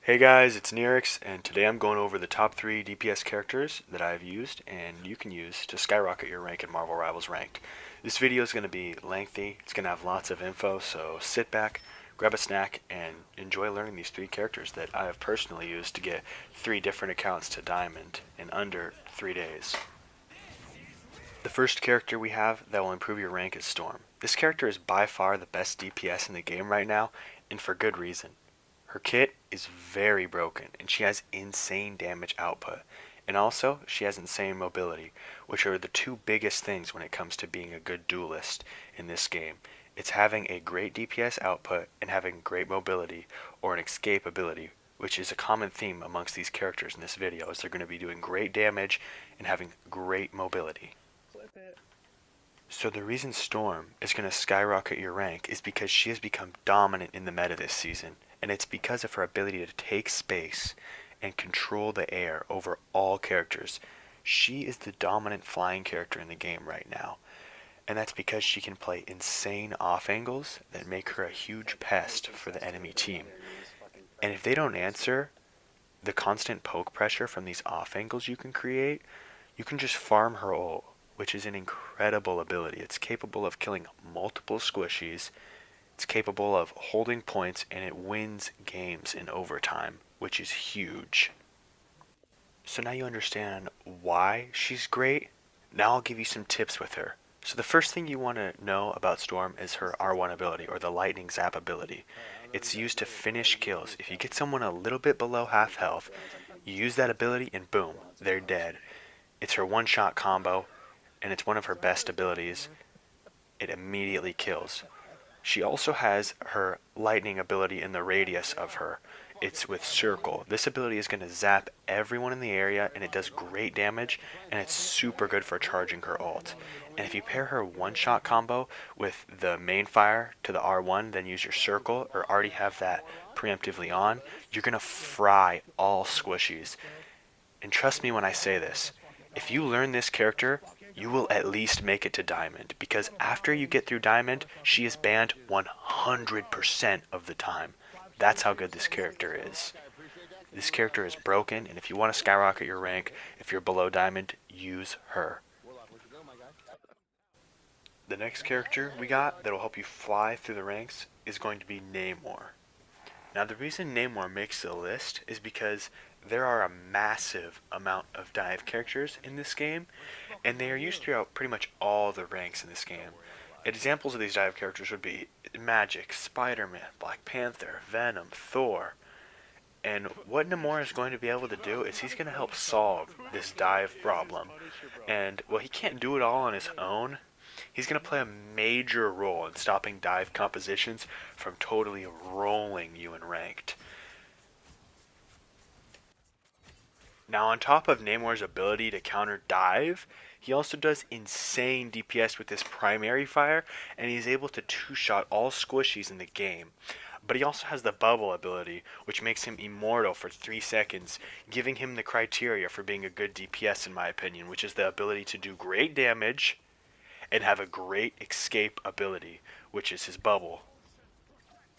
Hey guys, it's Nerix, and today I'm going over the top 3 DPS characters that I've used and you can use to skyrocket your rank in Marvel Rivals Ranked. This video is going to be lengthy, it's going to have lots of info, so sit back, grab a snack, and enjoy learning these 3 characters that I have personally used to get 3 different accounts to Diamond in under 3 days. The first character we have that will improve your rank is Storm. This character is by far the best DPS in the game right now, and for good reason. Her kit is very broken, and she has insane damage output. And also, she has insane mobility, which are the 2 biggest things when it comes to being a good duelist in this game. It's having a great DPS output and having great mobility, or an escape ability, which is a common theme amongst these characters in this video, is they're going to be doing great damage and having great mobility. So the reason Storm is going to skyrocket your rank is because she has become dominant in the meta this season, and it's because of her ability to take space and control the air over all characters. She is the dominant flying character in the game right now, and that's because she can play insane off angles that make her a huge pest for the enemy team. And if they don't answer the constant poke pressure from these off angles you can create, you can just farm her ult, which is an incredible ability. It's capable of killing multiple squishies, it's capable of holding points, and it wins games in overtime, which is huge. So now you understand why she's great. Now I'll give you some tips with her. So the first thing you want to know about Storm is her R1 ability, or the Lightning Zap ability. It's used to finish kills. If you get someone a little bit below half health, you use that ability and boom, they're dead. It's her one-shot combo, and it's one of her best abilities. It immediately kills. She also has her lightning ability in the radius of her. It's with Circle. This ability is going to zap everyone in the area, and it does great damage, and it's super good for charging her ult. And if you pair her one-shot combo with the main fire to the R1, then use your Circle, or already have that preemptively on, you're going to fry all squishies. And trust me when I say this, if you learn this character, you will at least make it to Diamond, because after you get through Diamond, she is banned 100% of the time. That's how good this character is. This character is broken, and if you want to skyrocket your rank, if you're below Diamond, use her. The next character we got that will help you fly through the ranks is going to be Namor. Now the reason Namor makes the list is because there are a massive amount of dive characters in this game, and they are used throughout pretty much all the ranks in this game. Examples of these dive characters would be Magic, Spider-Man, Black Panther, Venom, Thor. And what Namor is going to be able to do is he's going to help solve this dive problem. And, well, he can't do it all on his own. He's going to play a major role in stopping dive compositions from totally rolling you in ranked. Now, on top of Namor's ability to counter dive, he also does insane DPS with his primary fire, and he's able to two-shot all squishies in the game. But he also has the bubble ability, which makes him immortal for 3 seconds, giving him the criteria for being a good DPS in my opinion, which is the ability to do great damage and have a great escape ability, which is his bubble.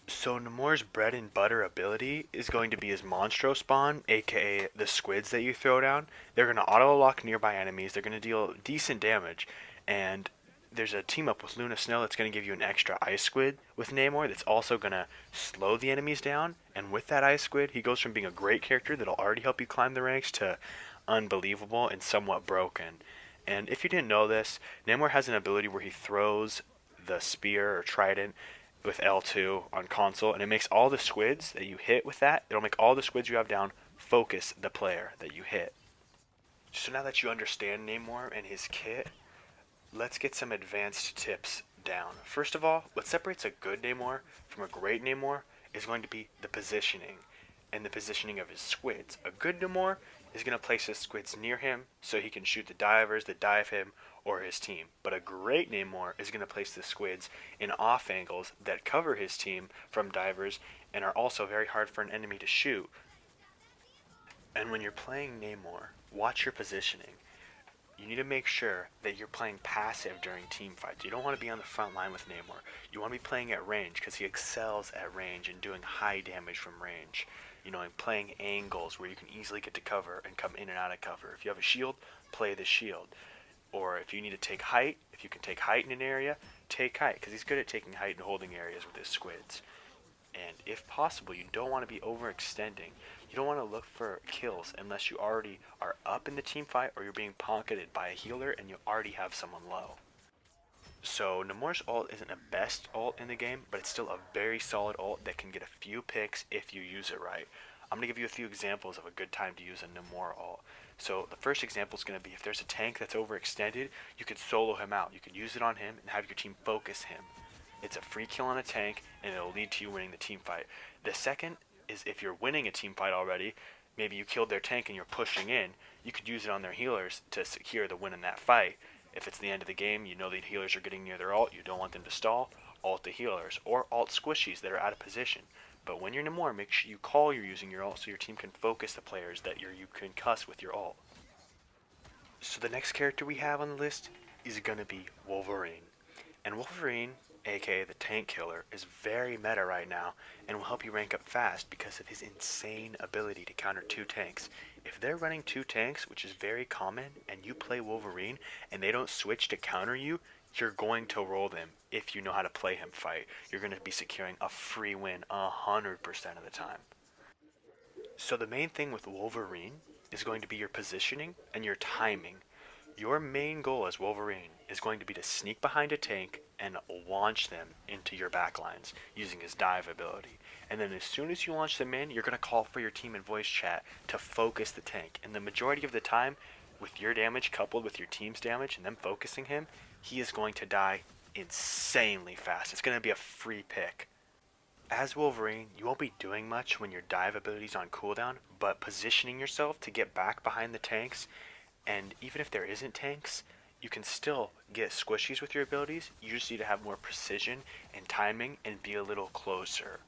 So Namor's bread and butter ability is going to be his Monstro spawn, aka the squids that you throw down. They're going to auto-lock nearby enemies, they're going to deal decent damage, and there's a team up with Luna Snow that's going to give you an extra ice squid with Namor that's also going to slow the enemies down, and with that ice squid, he goes from being a great character that'll already help you climb the ranks to unbelievable and somewhat broken. And if you didn't know this, Namor has an ability where he throws the spear or trident with L2 on console, and it makes all the squids that you hit with that, it'll make all the squids you have down focus the player that you hit. So now that you understand Namor and his kit, let's get some advanced tips down. First of all, what separates a good Namor from a great Namor is going to be the positioning, and the positioning of his squids. A good Namor is going to place his squids near him so he can shoot the divers that dive him or his team. But a great Namor is going to place the squids in off angles that cover his team from divers and are also very hard for an enemy to shoot. And when you're playing Namor, watch your positioning. You need to make sure that you're playing passive during team fights. You don't want to be on the front line with Namor. You want to be playing at range because he excels at range and doing high damage from range. and playing angles where you can easily get to cover and come in and out of cover. If you have a shield, play the shield. Or if you need to take height, if you can take height in an area, take height, because he's good at taking height and holding areas with his squids. And if possible, you don't want to be overextending. You don't want to look for kills unless you already are up in the team fight or you're being pocketed by a healer and you already have someone low. So Nemours ult isn't the best ult in the game, but it's still a very solid ult that can get a few picks if you use it right. I'm going to give you a few examples of a good time to use a Nemours ult. So the first example is going to be if there's a tank that's overextended, you could solo him out. You could use it on him and have your team focus him. It's a free kill on a tank and it'll lead to you winning the team fight. The second is if you're winning a team fight already, maybe you killed their tank and you're pushing in, you could use it on their healers to secure the win in that fight. If it's the end of the game, you know the healers are getting near their ult, you don't want them to stall, ult the healers, or ult squishies that are out of position. But when you're Nemours, make sure you call you're using your ult so your team can focus the players that you concuss with your ult. So the next character we have on the list is going to be Wolverine. And Wolverine, aka the tank killer, is very meta right now and will help you rank up fast because of his insane ability to counter 2 tanks. If they're running 2 tanks, which is very common, and you play Wolverine and they don't switch to counter you, you're going to roll them if you know how to play him fight. You're going to be securing a free win 100% of the time. So the main thing with Wolverine is going to be your positioning and your timing. Your main goal as Wolverine is going to be to sneak behind a tank and launch them into your backlines using his dive ability. And then as soon as you launch them in, you're going to call for your team in voice chat to focus the tank. And the majority of the time, with your damage coupled with your team's damage and them focusing him, he is going to die insanely fast. It's going to be a free pick. As Wolverine, you won't be doing much when your dive ability is on cooldown, but positioning yourself to get back behind the tanks, and even if there isn't tanks, you can still get squishies with your abilities. You just need to have more precision and timing and be a little closer.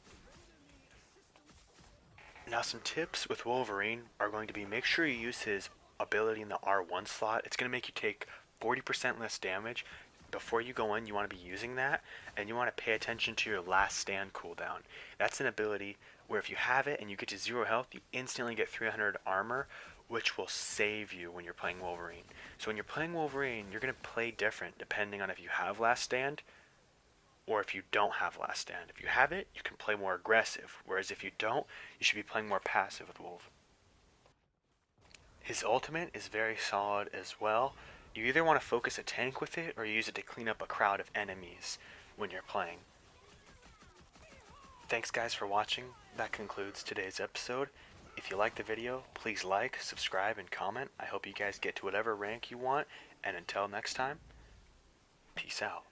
Now some tips with Wolverine are going to be make sure you use his ability in the R1 slot. It's going to make you take 40% less damage. Before you go in, you want to be using that, and you want to pay attention to your last stand cooldown. That's an ability where if you have it and you get to 0 health, you instantly get 300 armor, which will save you when you're playing Wolverine. So when you're playing Wolverine, you're going to play different depending on if you have last stand or if you don't have last stand. If you have it, you can play more aggressive, whereas if you don't, you should be playing more passive with Wolf. His ultimate is very solid as well. You either want to focus a tank with it or use it to clean up a crowd of enemies when you're playing. Thanks guys for watching. That concludes today's episode. If you liked the video, please like, subscribe, and comment. I hope you guys get to whatever rank you want, and until next time, peace out.